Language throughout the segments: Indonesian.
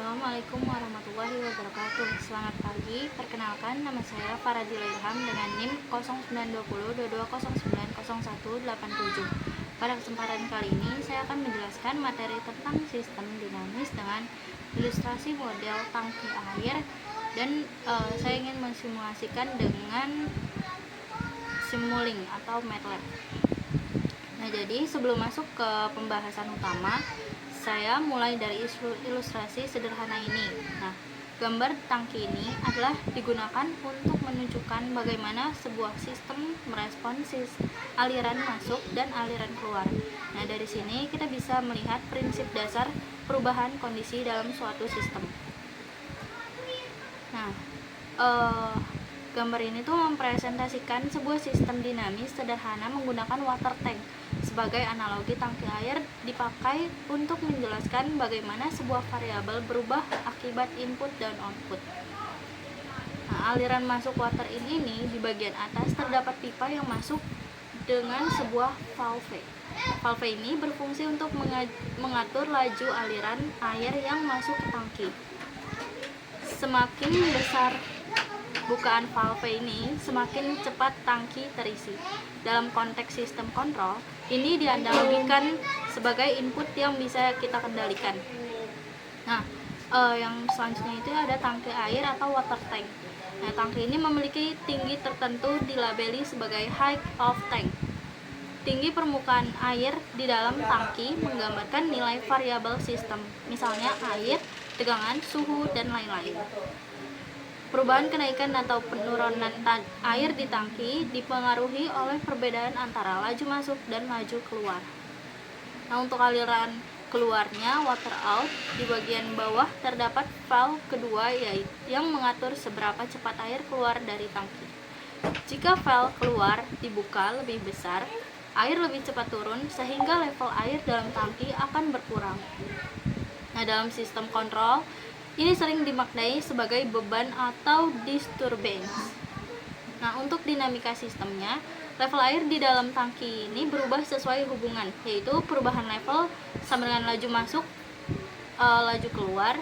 Assalamualaikum warahmatullahi wabarakatuh. Selamat pagi, perkenalkan nama saya Faradila Ilham dengan NIM 092022090187. Pada kesempatan kali ini saya akan menjelaskan materi tentang sistem dinamis dengan ilustrasi model tangki air dan saya ingin mensimulasikan dengan Simulink atau MATLAB. Nah, jadi sebelum masuk ke pembahasan utama, saya mulai dari ilustrasi sederhana ini. Nah, gambar tangki ini adalah digunakan untuk menunjukkan bagaimana sebuah sistem merespon aliran masuk dan aliran keluar. Nah, dari sini kita bisa melihat prinsip dasar perubahan kondisi dalam suatu sistem. Nah, gambar ini tuh mempresentasikan sebuah sistem dinamis sederhana menggunakan water tank sebagai analogi. Tangki air dipakai untuk menjelaskan bagaimana sebuah variabel berubah akibat input dan output. Nah, aliran masuk water ini di bagian atas terdapat pipa yang masuk dengan sebuah valve. Valve ini berfungsi untuk mengatur laju aliran air yang masuk ke tangki. Semakin besar bukaan valve ini, semakin cepat tangki terisi. Dalam konteks sistem kontrol, ini dianalogikan sebagai input yang bisa kita kendalikan. Nah, yang selanjutnya itu ada tangki air atau water tank. Nah, tangki ini memiliki tinggi tertentu dilabeli sebagai height of tank. Tinggi permukaan air di dalam tangki menggambarkan nilai variabel sistem, misalnya air, tegangan, suhu, dan lain-lain. Perubahan kenaikan atau penurunan air di tangki dipengaruhi oleh perbedaan antara laju masuk dan laju keluar. Nah, untuk aliran keluarnya water out, di bagian bawah terdapat valve kedua yang mengatur seberapa cepat air keluar dari tangki. Jika valve keluar dibuka lebih besar, air lebih cepat turun sehingga level air dalam tangki akan berkurang. Nah, dalam sistem kontrol ini sering dimaknai sebagai beban atau disturbance. Nah, untuk dinamika sistemnya, level air di dalam tangki ini berubah sesuai hubungan, yaitu perubahan level sama dengan laju masuk, laju keluar.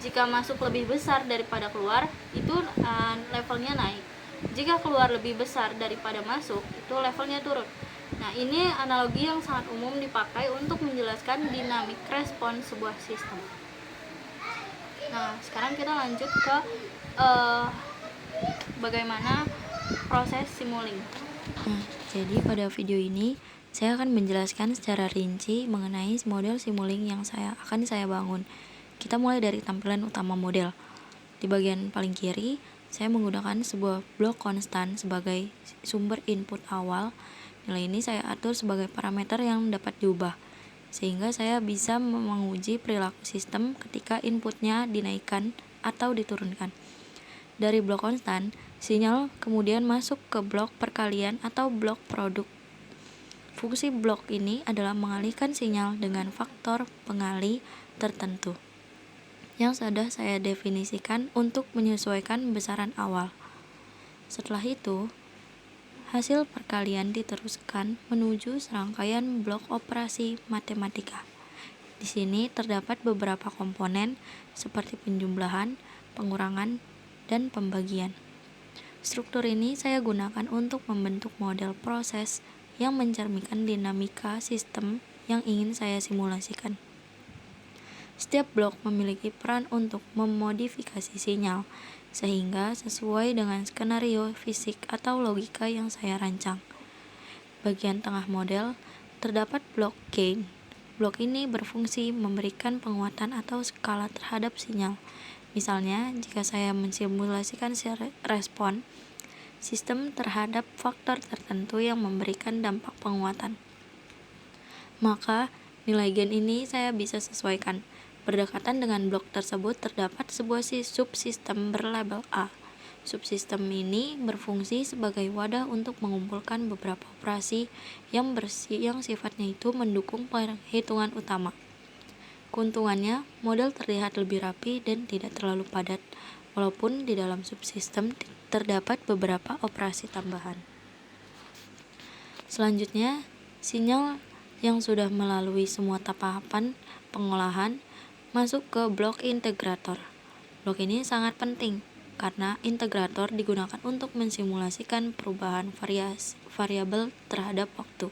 Jika masuk lebih besar daripada keluar, itu levelnya naik. Jika keluar lebih besar daripada masuk, itu levelnya turun. Nah, ini analogi yang sangat umum dipakai untuk menjelaskan dinamik respon sebuah sistem. Nah, sekarang kita lanjut ke bagaimana proses Simulink. Nah, jadi pada video ini saya akan menjelaskan secara rinci mengenai model Simulink yang akan saya bangun. Kita mulai dari tampilan utama model. Di bagian paling kiri, saya menggunakan sebuah blok konstan sebagai sumber input awal. Nilai ini saya atur sebagai parameter yang dapat diubah, sehingga saya bisa menguji perilaku sistem ketika inputnya dinaikkan atau diturunkan. Dari blok konstan, sinyal kemudian masuk ke blok perkalian atau blok produk. Fungsi blok ini adalah mengalihkan sinyal dengan faktor pengalih tertentu yang sudah saya definisikan untuk menyesuaikan besaran awal. Setelah itu, hasil perkalian diteruskan menuju serangkaian blok operasi matematika. Di sini terdapat beberapa komponen seperti penjumlahan, pengurangan, dan pembagian. Struktur ini saya gunakan untuk membentuk model proses yang mencerminkan dinamika sistem yang ingin saya simulasikan. Setiap blok memiliki peran untuk memodifikasi sinyal, sehingga sesuai dengan skenario fisik atau logika yang saya rancang. Bagian tengah model terdapat blok gain. Blok ini berfungsi memberikan penguatan atau skala terhadap sinyal. Misalnya, jika saya mensimulasikan respon sistem terhadap faktor tertentu yang memberikan dampak penguatan, maka nilai gain ini saya bisa sesuaikan. Berdekatan dengan blok tersebut terdapat sebuah subsistem berlabel A. Subsistem ini berfungsi sebagai wadah untuk mengumpulkan beberapa operasi yang sifatnya itu mendukung perhitungan utama. Keuntungannya, model terlihat lebih rapi dan tidak terlalu padat, walaupun di dalam subsistem terdapat beberapa operasi tambahan. Selanjutnya, sinyal yang sudah melalui semua tahapan pengolahan masuk ke blok integrator. Blok ini sangat penting karena integrator digunakan untuk mensimulasikan perubahan variabel terhadap waktu.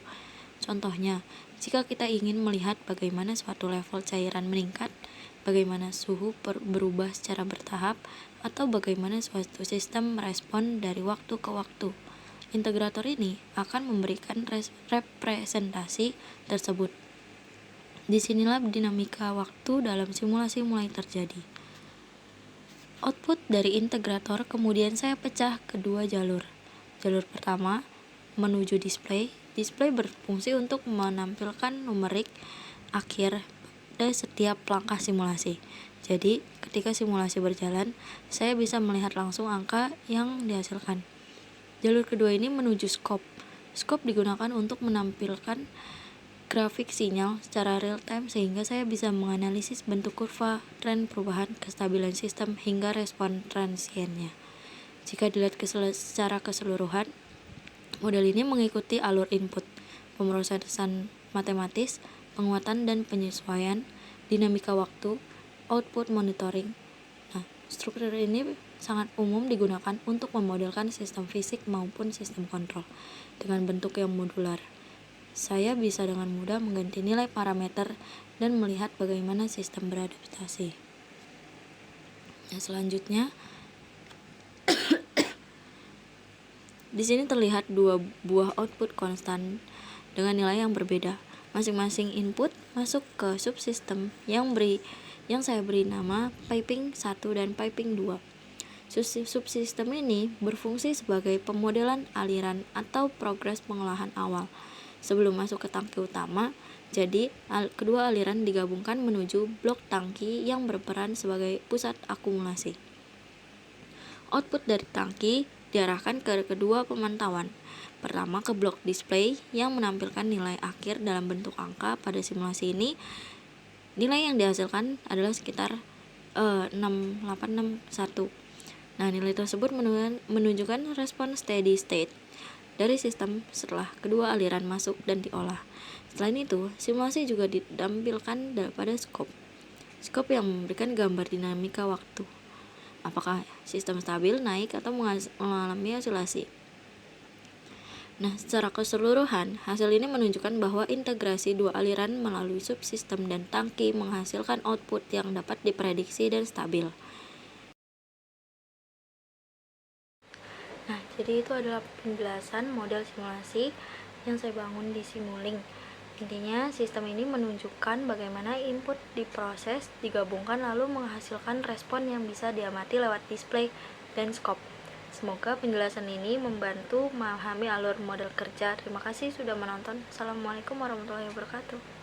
Contohnya, jika kita ingin melihat bagaimana suatu level cairan meningkat, bagaimana suhu berubah secara bertahap, atau bagaimana suatu sistem merespon dari waktu ke waktu, integrator ini akan memberikan representasi tersebut. Disinilah dinamika waktu dalam simulasi mulai terjadi. Output dari integrator kemudian saya pecah ke dua jalur. Jalur pertama menuju display. Display berfungsi untuk menampilkan numerik akhir pada setiap langkah simulasi. Jadi, ketika simulasi berjalan, saya bisa melihat langsung angka yang dihasilkan. Jalur kedua ini menuju scope. Scope digunakan untuk menampilkan grafik sinyal secara real time sehingga saya bisa menganalisis bentuk kurva, tren perubahan, kestabilan sistem, hingga respon transiennya. Jika dilihat secara keseluruhan, model ini mengikuti alur input, pemrosesan matematis, penguatan dan penyesuaian, dinamika waktu, output monitoring. Nah, struktur ini sangat umum digunakan untuk memodelkan sistem fisik maupun sistem kontrol dengan bentuk yang modular. Saya bisa dengan mudah mengganti nilai parameter dan melihat bagaimana sistem beradaptasi. Nah, selanjutnya di sini terlihat dua buah output konstan dengan nilai yang berbeda. Masing-masing input masuk ke subsistem yang saya beri nama piping 1 dan piping 2. Subsistem ini berfungsi sebagai pemodelan aliran atau progres pengolahan awal sebelum masuk ke tangki utama. Jadi, kedua aliran digabungkan menuju blok tangki yang berperan sebagai pusat akumulasi. Output dari tangki diarahkan ke kedua pemantauan. Pertama ke blok display yang menampilkan nilai akhir dalam bentuk angka. Pada simulasi ini, nilai yang dihasilkan adalah sekitar 6861. Nah, nilai tersebut menunjukkan respon steady state dari sistem setelah kedua aliran masuk dan diolah. Selain itu, simulasi juga ditampilkan pada scope. Scope yang memberikan gambar dinamika waktu. Apakah sistem stabil, naik, atau mengalami oscillasi. Nah, secara keseluruhan, hasil ini menunjukkan bahwa integrasi dua aliran melalui subsistem dan tangki menghasilkan output yang dapat diprediksi dan stabil. Nah, jadi itu adalah penjelasan model simulasi yang saya bangun di Simulink. Intinya, sistem ini menunjukkan bagaimana input diproses, digabungkan lalu menghasilkan respon yang bisa diamati lewat display dan scope. Semoga penjelasan ini membantu memahami alur model kerja. Terima kasih sudah menonton. Assalamualaikum warahmatullahi wabarakatuh.